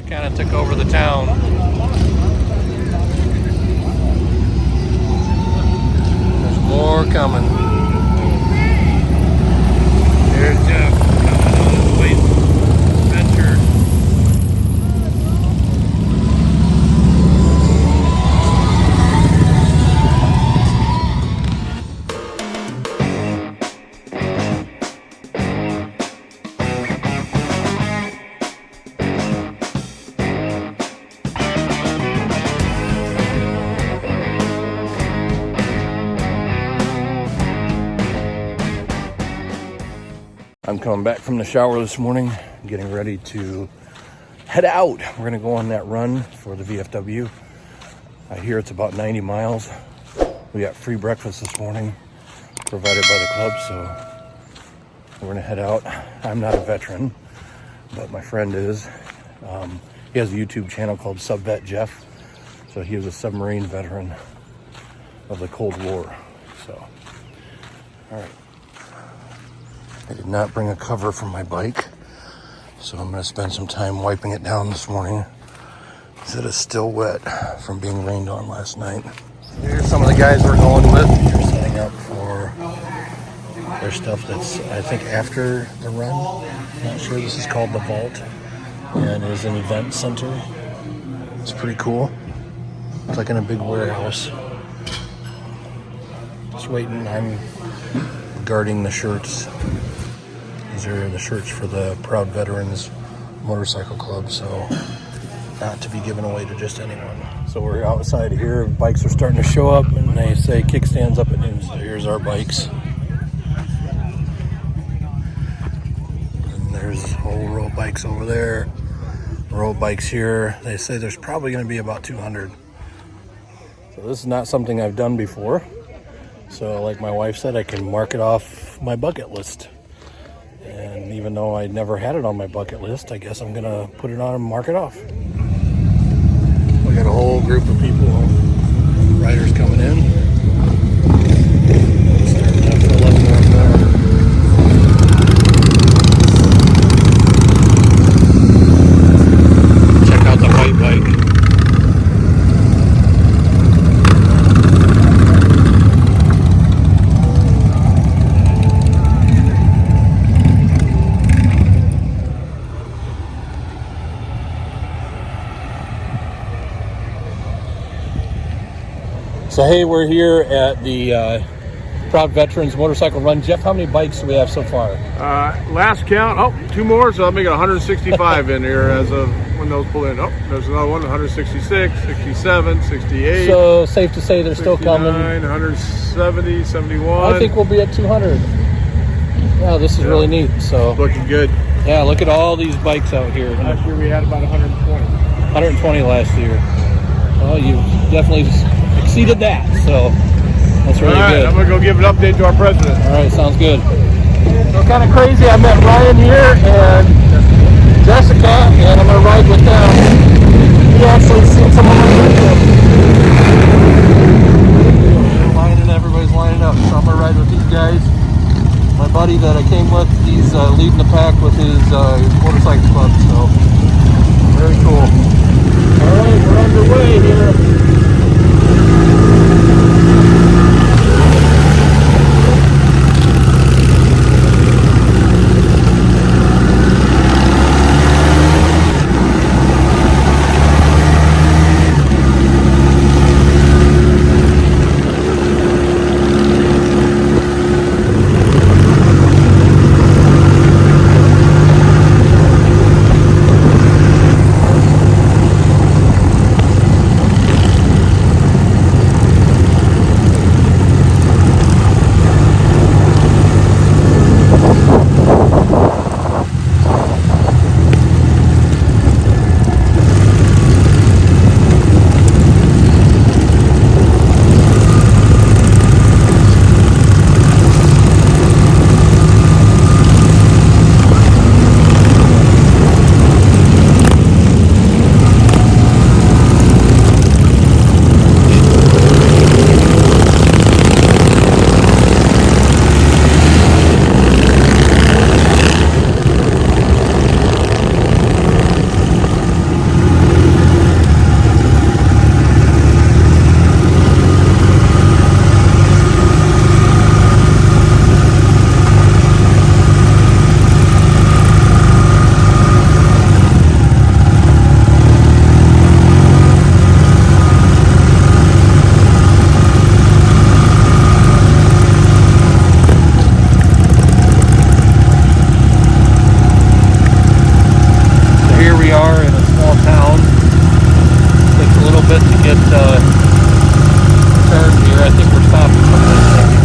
kind of took over the town. There's more coming. There's Jeff coming on his way adventure. I'm coming back from the shower this morning, getting ready to head out. We're gonna go on that run for the VFW. I hear it's about 90 miles. We got free breakfast this morning, provided by the club, so we're gonna head out. I'm not a veteran, but my friend is. He has a YouTube channel called Subvet Jeff. So he was a submarine veteran of the Cold War. So, all right. I did not bring a cover for my bike, so I'm going to spend some time wiping it down this morning because it is still wet from being rained on last night. Here's some of the guys we're going with. They're setting up for their stuff that's, I think, after the run. I'm not sure. This is called the Vault, and it is an event center. It's pretty cool. It's like in a big warehouse. Just waiting. I'm guarding the shirts. These are the shirts for the Proud Veterans Motorcycle Club, so not to be given away to just anyone. So we're outside here, bikes are starting to show up, and they say kickstands up at noon, so here's our bikes. And there's a whole row of bikes over there, a row of bikes here. They say there's probably going to be about 200. So this is not something I've done before. So like my wife said, I can mark it off my bucket list. And even though I never had it on my bucket list, I guess I'm going to put it on and mark it off. We got a whole group of people, riders coming in. Starting to fill up more and more. Check out the white bike. So hey, we're here at the Proud Veterans Motorcycle Run. Jeff, how many bikes do we have so far? Last count, 2 more, so I'll make it 165 in here as of when those pull in. Oh, there's another one, 166, 67, 68. So safe to say they're still coming. 170, 71. I think we'll be at 200. Yeah, this is really neat. So looking good. Yeah, look at all these bikes out here. Last year we had about 120. 120 last year. Well, you've definitely exceeded that, so that's really good. I'm going to go give an update to our president. All right, sounds good. So kind of crazy, I met Ryan here and Jessica, and I'm going to ride with them. We actually seen some of everybody's lining up, so I'm going to ride with these guys. My buddy that I came with, he's leading the pack with his motorcycle club, so very cool. All right, we're underway here. get turned here. I think we're stopping for a second.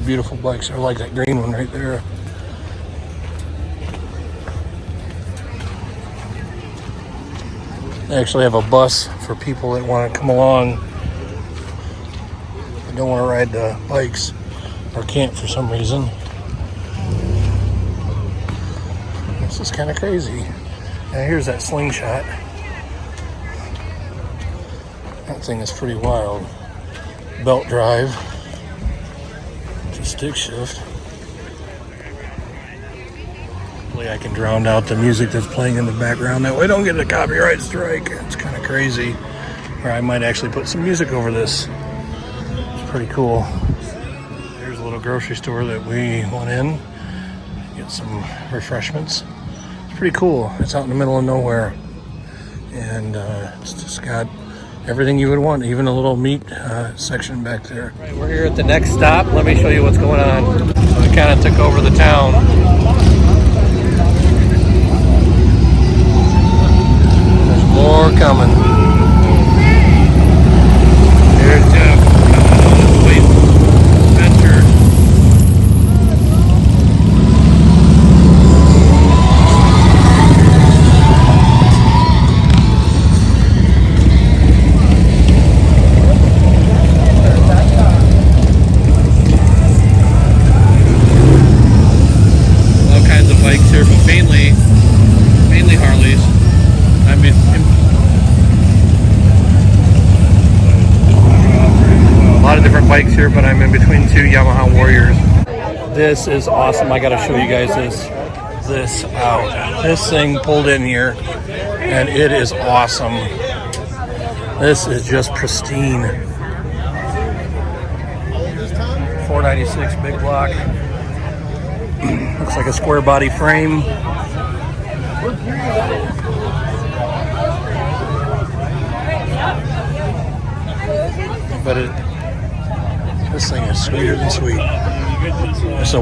Beautiful bikes. I like that green one right there. They actually have a bus for people that want to come along and don't want to ride the bikes or can't for some reason. This is kind of crazy. Now here's that slingshot. That thing is pretty wild. Belt drive. Stick shift. Hopefully I can drown out the music that's playing in the background. That way I don't get a copyright strike. It's kind of crazy. Or I might actually put some music over this. It's pretty cool. There's a little grocery store that we went in. Get some refreshments. It's pretty cool. It's out in the middle of nowhere. And it's just got everything you would want, even a little meat section back there. Right, we're here at the next stop. Let me show you what's going on. So we kind of took over the town. There's more coming. Here's Jeff. Sweet adventure. Mainly Harleys. I mean, a lot of different bikes here, but I'm in between two Yamaha Warriors. This is awesome. I got to show you guys this out. This thing pulled in here, and it is awesome. This is just pristine. 496 big block. Looks like a square body frame. But this thing is sweeter than sweet. It's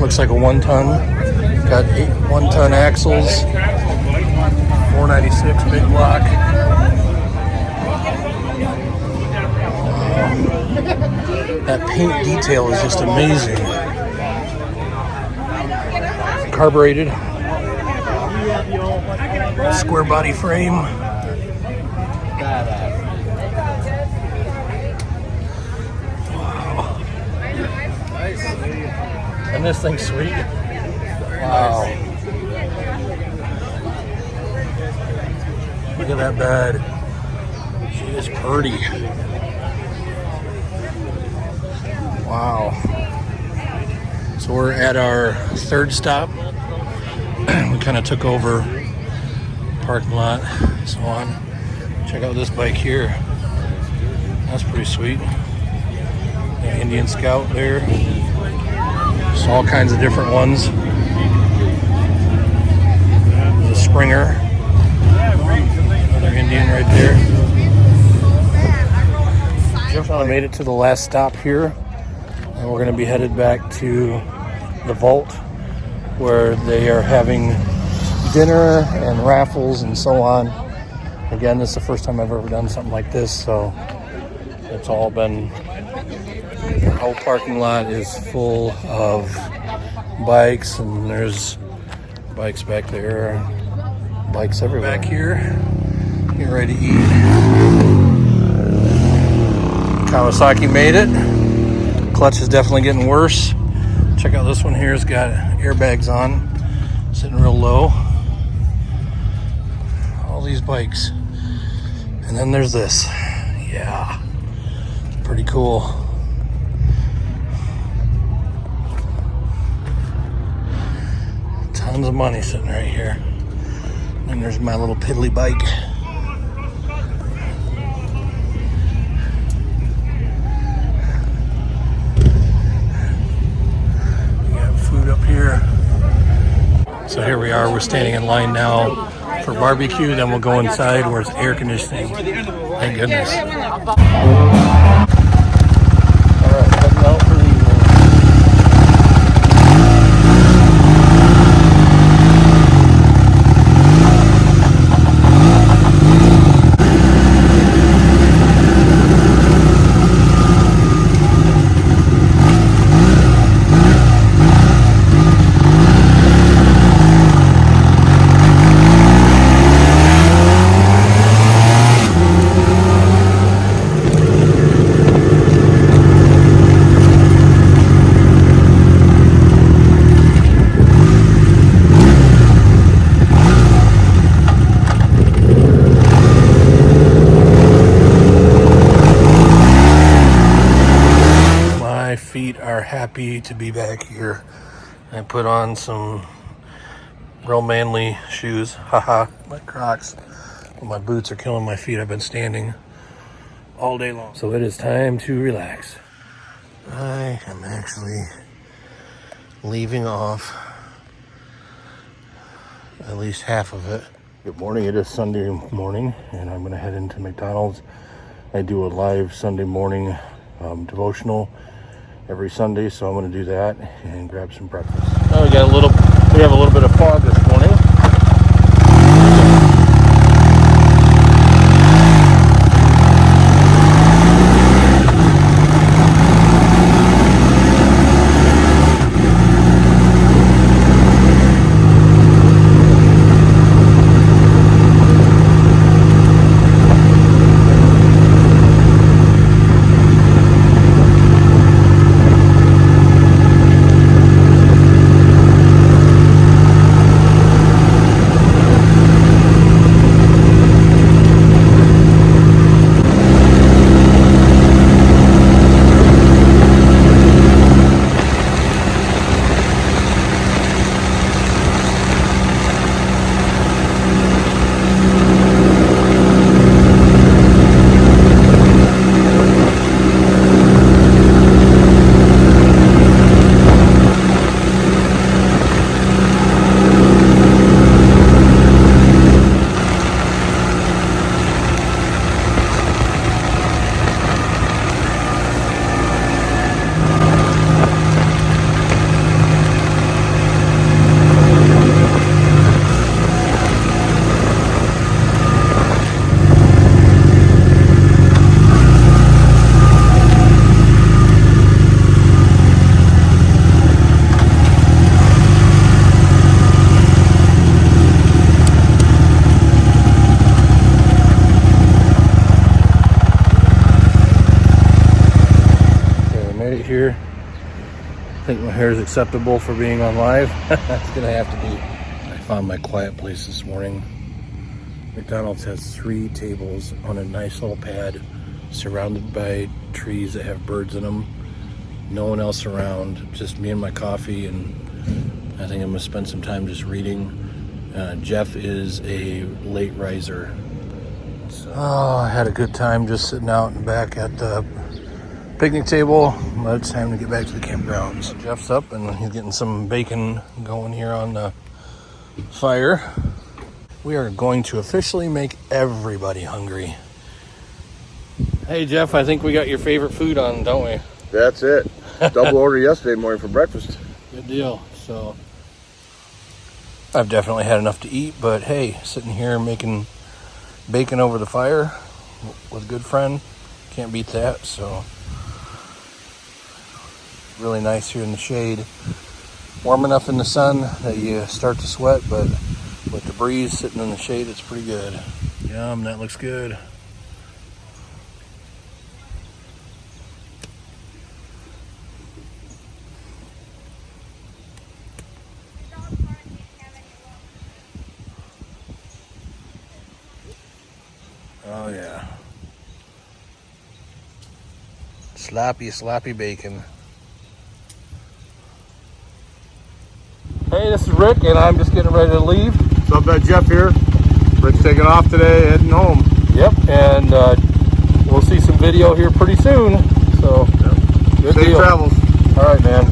looks like a 1 ton. Got 8 1-ton axles. 496 big block. That paint detail is just amazing. Carbureted. Square body frame. Wow. And this thing's sweet. Wow. Look at that bed. She is pretty. Wow. So we're at our third stop. We kind of took over parking lot and so on. Check out this bike here. That's pretty sweet. The Indian Scout there. Just all kinds of different ones. The Springer. Another Indian right there. Jeff first I night. made it to the last stop here, and we're going to be headed back to the vault where they are having dinner and raffles and so on. Again, this is the first time I've ever done something like this, so it's all been, the whole parking lot is full of bikes, and there's bikes back there, bikes everywhere. Back here, getting ready to eat. Kawasaki made it. Clutch is definitely getting worse. Check out this one here, it's got airbags on, sitting real low. All these bikes. And then there's this. Yeah, pretty cool. Tons of money sitting right here. And there's my little piddly bike. We got food up here. So here we are, we're standing in line now for barbecue, then we'll go inside where it's air conditioning. Thank goodness. All right, heading out for the evening. My feet are happy to be back here. I put on some real manly shoes. Haha, my Crocs. Well, my boots are killing my feet. I've been standing all day long. So it is time to relax. I am actually leaving off at least half of it. Good morning. It is Sunday morning, and I'm going to head into McDonald's. I do a live Sunday morning devotional every Sunday, so I'm going to do that and grab some breakfast. Oh, we have a little bit of fog this morning. Here, I think my hair is acceptable for being on live. That's gonna have to be. I found my quiet place this morning. McDonald's has 3 tables on a nice little pad surrounded by trees that have birds in them. No one else around, just me and my coffee, and I think I'm gonna spend some time just reading. Jeff is a late riser. So, I had a good time just sitting out and back at the picnic table, but it's time to get back to the campground. So Jeff's up and he's getting some bacon going here on the fire. We are going to officially make everybody hungry. Hey Jeff, I think we got your favorite food on, don't we? That's it. Double order yesterday morning for breakfast. Good deal. So I've definitely had enough to eat, but hey, sitting here making bacon over the fire with a good friend, can't beat that. So really nice here in the shade. Warm enough in the sun that you start to sweat, but with the breeze sitting in the shade, it's pretty good. Yum, that looks good. Oh yeah. Sloppy bacon. Hey, this is Rick, and I'm just getting ready to leave. What's up, Jeff here. Rick's taking off today, heading home. Yep, and we'll see some video here pretty soon. So, good Safe deal. travels. All right, man.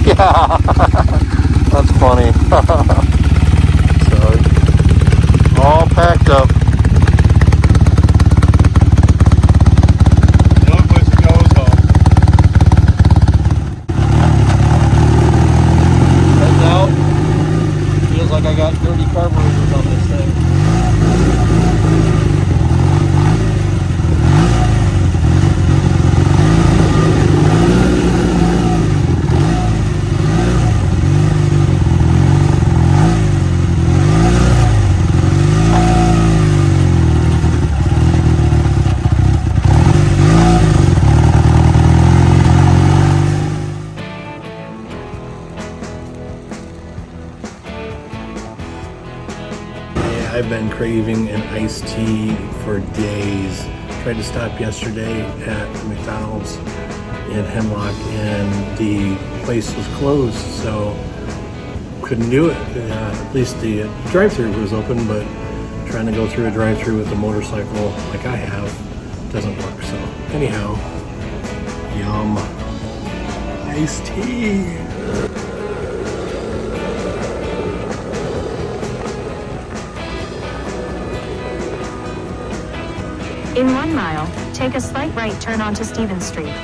Yeah, that's funny. So, all packed up. The only place to go is home. Heading out. Feels like I got 30 carburetors on this thing. I've been craving an iced tea for days. Tried to stop yesterday at McDonald's in Hemlock and the place was closed, so couldn't do it. At least the drive-thru was open, but trying to go through a drive-thru with a motorcycle like I have doesn't work. So anyhow, yum. Iced tea. In 1 mile, take a slight right turn onto Stevens Street.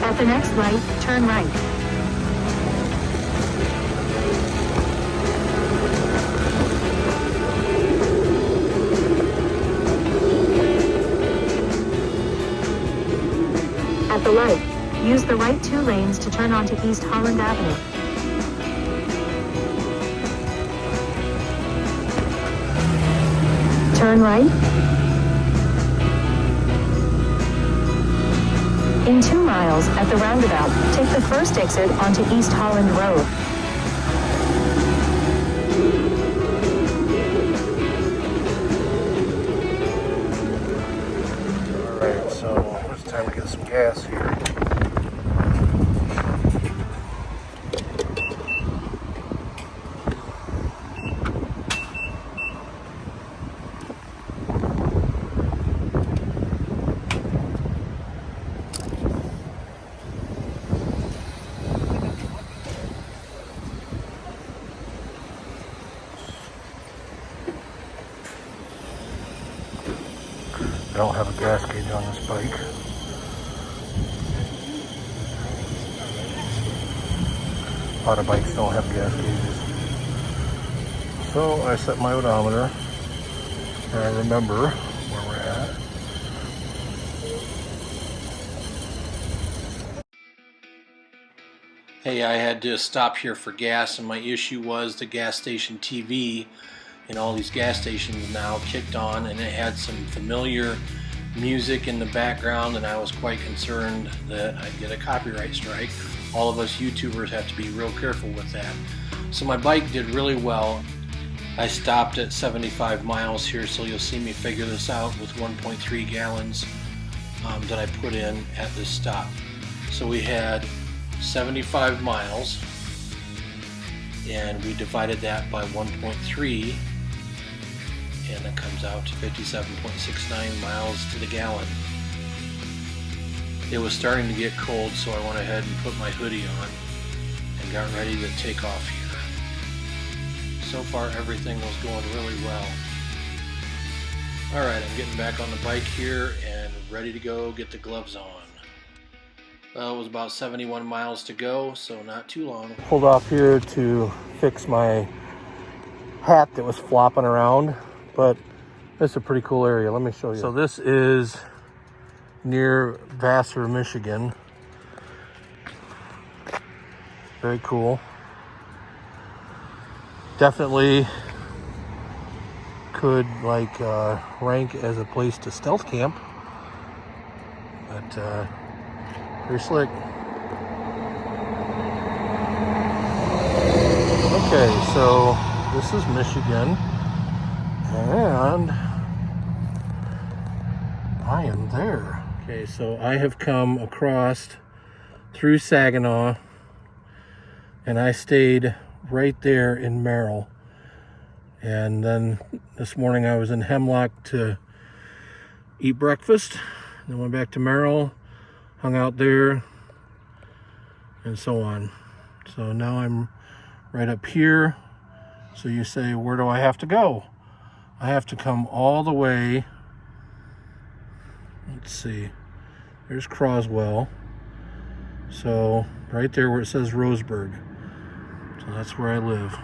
At the next light, turn right. At the light, use the right 2 lanes to turn onto East Holland Avenue. Turn right. In 2 miles, at the roundabout, take the first exit onto East Holland Road. Alright, so it's time to get some gas here. I don't have a gas gauge on this bike. A lot of bikes don't have gas gauges. So I set my odometer and I remember where we're at. Hey, I had to stop here for gas, and my issue was the gas station TV. And all these gas stations now kicked on, and it had some familiar music in the background, and I was quite concerned that I'd get a copyright strike. All of us YouTubers have to be real careful with that. So my bike did really well. I stopped at 75 miles here, so you'll see me figure this out with 1.3 gallons that I put in at this stop. So we had 75 miles, and we divided that by 1.3, and it comes out to 57.69 miles to the gallon. It was starting to get cold, so I went ahead and put my hoodie on and got ready to take off here. So far everything was going really well. Alright, I'm getting back on the bike here and ready to go get the gloves on. Well, it was about 71 miles to go, so not too long. Pulled off here to fix my hat that was flopping around, but it's a pretty cool area. Let me show you. So this is near Vassar, Michigan. Very cool. Definitely could like rank as a place to stealth camp, but very slick. Okay, so this is Michigan, and I am there. Okay, so I have come across through Saginaw, and I stayed right there in Merril. And then this morning I was in Hemlock to eat breakfast. Then went back to Merril, hung out there, and so on. So now I'm right up here. So you say, where do I have to go? I have to come all the way. Let's see. There's Croswell. So right there where it says Roseburg. So that's where I live.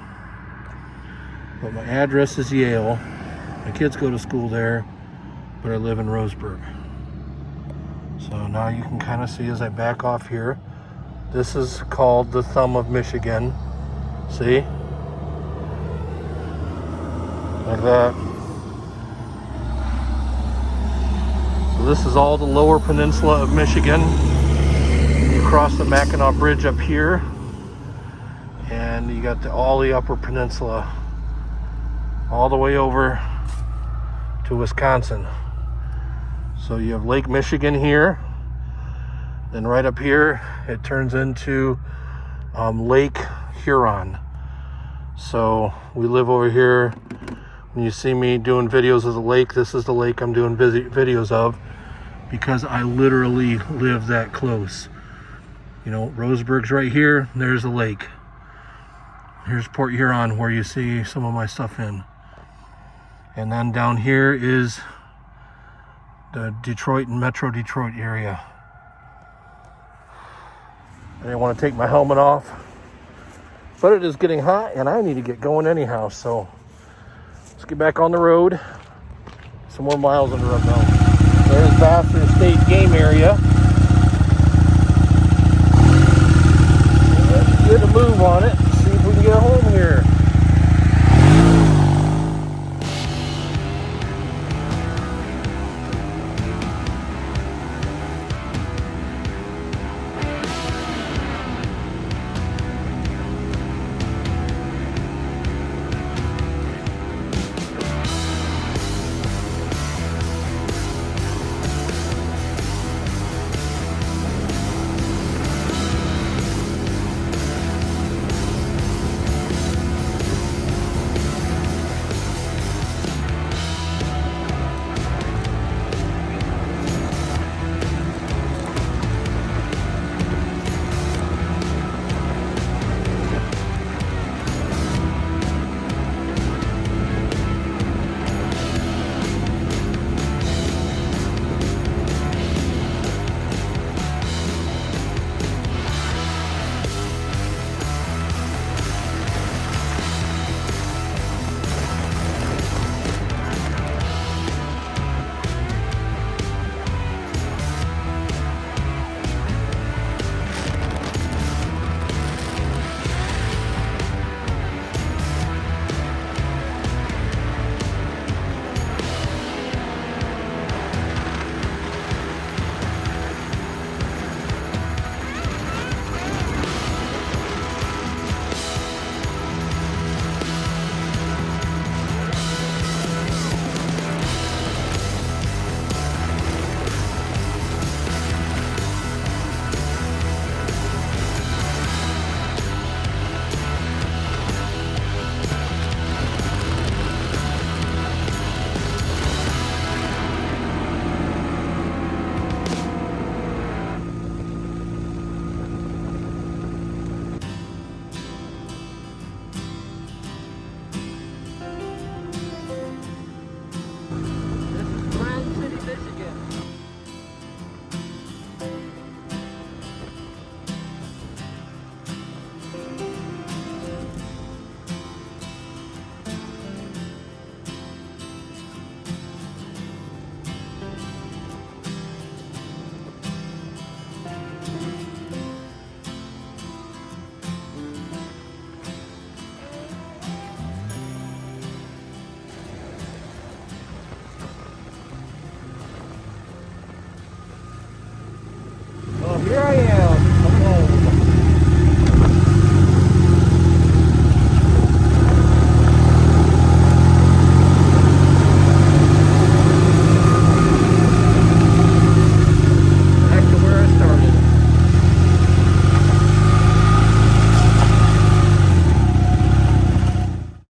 But my address is Yale. My kids go to school there, but I live in Roseburg. So now you can kind of see as I back off here. This is called the Thumb of Michigan. See? Like that. So this is all the lower peninsula of Michigan. You cross the Mackinac Bridge up here, and you got all the upper peninsula all the way over to Wisconsin. So you have Lake Michigan here, then right up here it turns into Lake Huron. So we live over here. When you see me doing videos of the lake, this is the lake I'm doing videos of, because I literally live that close. You know, Roseburg's right here, there's the lake. Here's Port Huron, where you see some of my stuff in. And then down here is the Detroit and Metro Detroit area. I didn't want to take my helmet off, but it is getting hot and I need to get going anyhow. So let's get back on the road. Some more miles on the road now. There's Vassar State Game Area. Let's get a move on it. See if we can get a hold